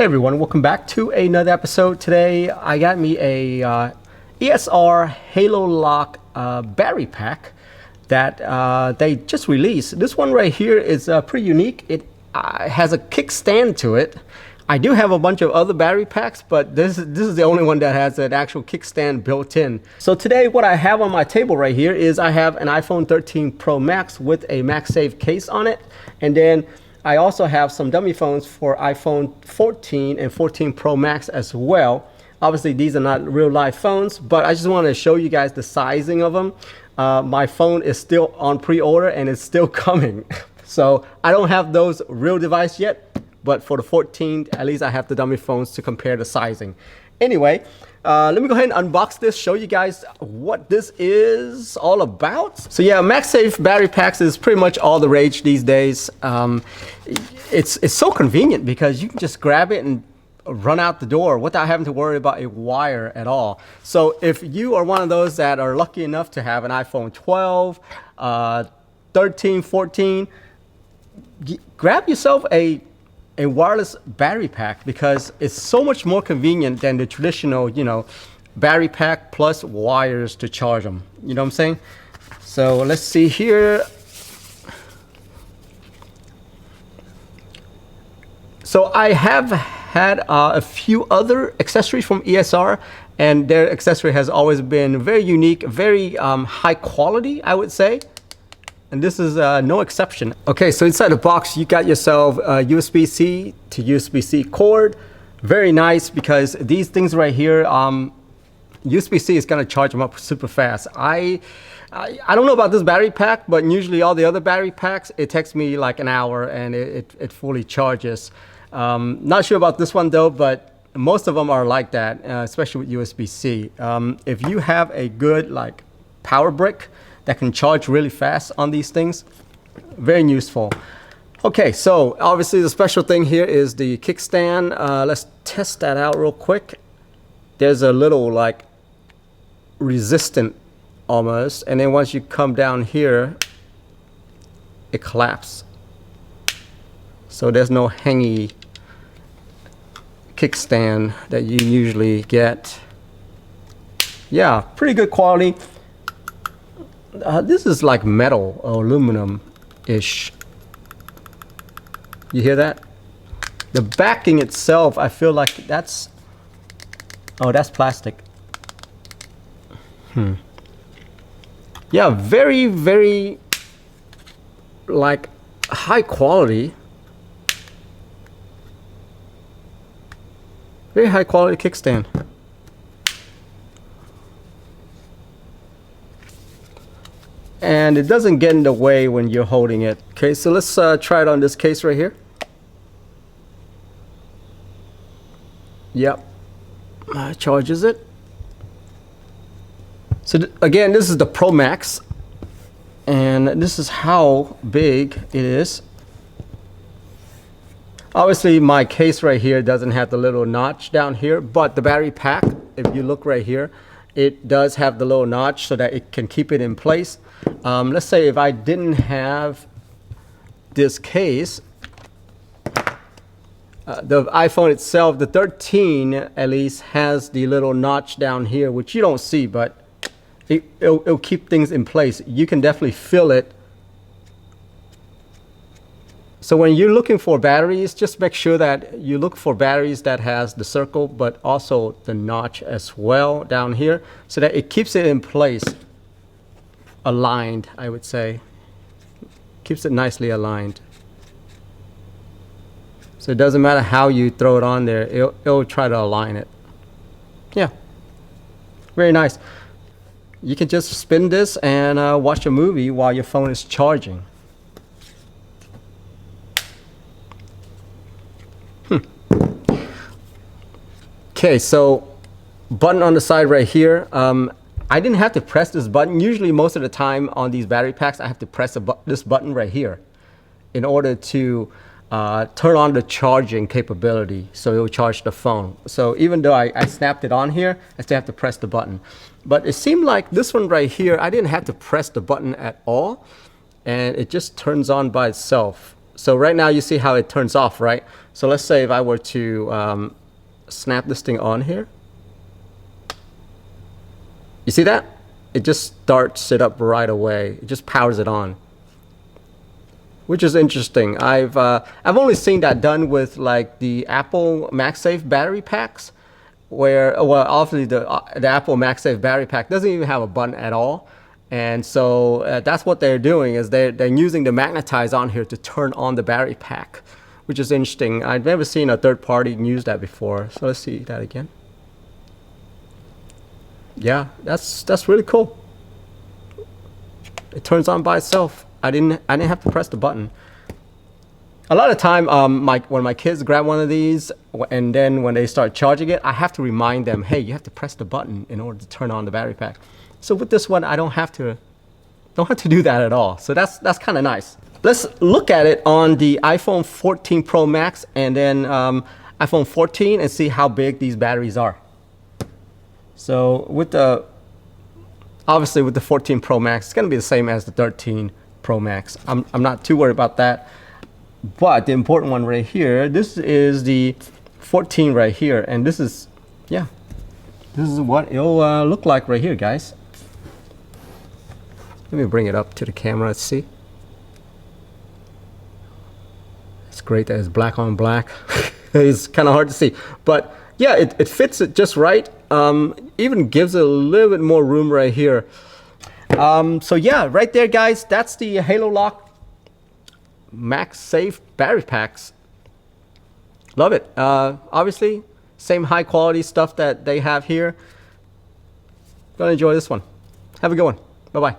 Hey everyone, welcome back to another episode. Today I got me a ESR HaloLock battery pack that they just released. This one right here is pretty unique. It has a kickstand to it. I do have a bunch of other battery packs, but this is the only one that has an actual kickstand built in. So today what I have on my table right here is I have an iPhone 13 Pro Max with a Magsafe case on it, and then I also have some dummy phones for iPhone 14 and 14 Pro Max as well. Obviously, these are not real life phones, but I just want to show you guys the sizing of them. My phone is still on pre-order and it's still coming. So I don't have those real device yet, but for the 14, at least I have the dummy phones to compare the sizing. Anyway, let me go ahead and unbox this, show you guys what this is all about. So yeah, Magsafe battery packs is pretty much all the rage these days. It's so convenient because you can just grab it and run out the door without having to worry about a wire at all. So if you are one of those that are lucky enough to have an iPhone 12, 13, 14, grab yourself a wireless battery pack because it's so much more convenient than the traditional, battery pack plus wires to charge them. You know what I'm saying? So let's see here. So I have had a few other accessories from ESR, and their accessory has always been very unique, very high quality, I would say. And this is no exception. Okay, so inside the box, you got yourself a USB-C to USB-C cord. Very nice because these things right here, USB-C is gonna charge them up super fast. I don't know about this battery pack, but usually all the other battery packs, it takes me like an hour and it fully charges. Not sure about this one though, but most of them are like that, especially with USB-C. If you have a good power brick that can charge really fast on these things, very useful. Okay, so obviously the special thing here is the kickstand. Let's test that out real quick. There's a little resistant almost, and then once you come down here, it collapses. So there's no hangy kickstand that you usually get. Yeah, pretty good quality. This is like metal or aluminum-ish. You hear that? The backing itself, I feel like that's plastic. Yeah, very, very high quality. Very high quality kickstand. And it doesn't get in the way when you're holding it. Okay, so let's try it on this case right here. Yep, charges it. So again, this is the Pro Max, and this is how big it is. Obviously, my case right here doesn't have the little notch down here, but the battery pack, if you look right here, it does have the little notch so that it can keep it in place. Let's say if I didn't have this case, the iPhone itself, the 13 at least, has the little notch down here, which you don't see, but it'll keep things in place. You can definitely feel it. So when you're looking for batteries, just make sure that you look for batteries that has the circle, but also the notch as well down here, so that it keeps it in place, aligned, I would say. Keeps it nicely aligned. So it doesn't matter how you throw it on there, it'll try to align it. Yeah, very nice. You can just spin this and watch a movie while your phone is charging. Okay, so button on the side right here. I didn't have to press this button. Usually most of the time on these battery packs, I have to press this button right here in order to turn on the charging capability, so it will charge the phone. So even though I snapped it on here, I still have to press the button. But it seemed like this one right here, I didn't have to press the button at all, and it just turns on by itself. So right now you see how it turns off, right? So let's say if I were to snap this thing on here. You see that? It just starts it up right away. It just powers it on, which is interesting. I've only seen that done with like the Apple Magsafe battery packs, where well, obviously the Apple Magsafe battery pack doesn't even have a button at all, and so that's what they're doing is they're using the magnetize on here to turn on the battery pack, which is interesting. I've never seen a third party use that before. So let's see that again. Yeah, that's really cool. It turns on by itself. I didn't have to press the button. A lot of time, when my kids grab one of these, and then when they start charging it, I have to remind them, hey, you have to press the button in order to turn on the battery pack. So with this one, I don't have to do that at all. So that's kind of nice. Let's look at it on the iPhone 14 Pro Max and then iPhone 14 and see how big these batteries are. So obviously with the 14 Pro Max, it's going to be the same as the 13 Pro Max. I'm not too worried about that. But the important one right here, this is the 14 right here. And this is, yeah, this is what it'll look like right here, guys. Let me bring it up to the camera. Let's see. It's great that it's black on black. It's kind of hard to see. But yeah, it fits it just right. Even gives it a little bit more room right here. So yeah, right there, guys, that's the HaloLock Magsafe battery packs. Love it. Obviously, same high quality stuff that they have here. Gonna enjoy this one. Have a good one. Bye-bye.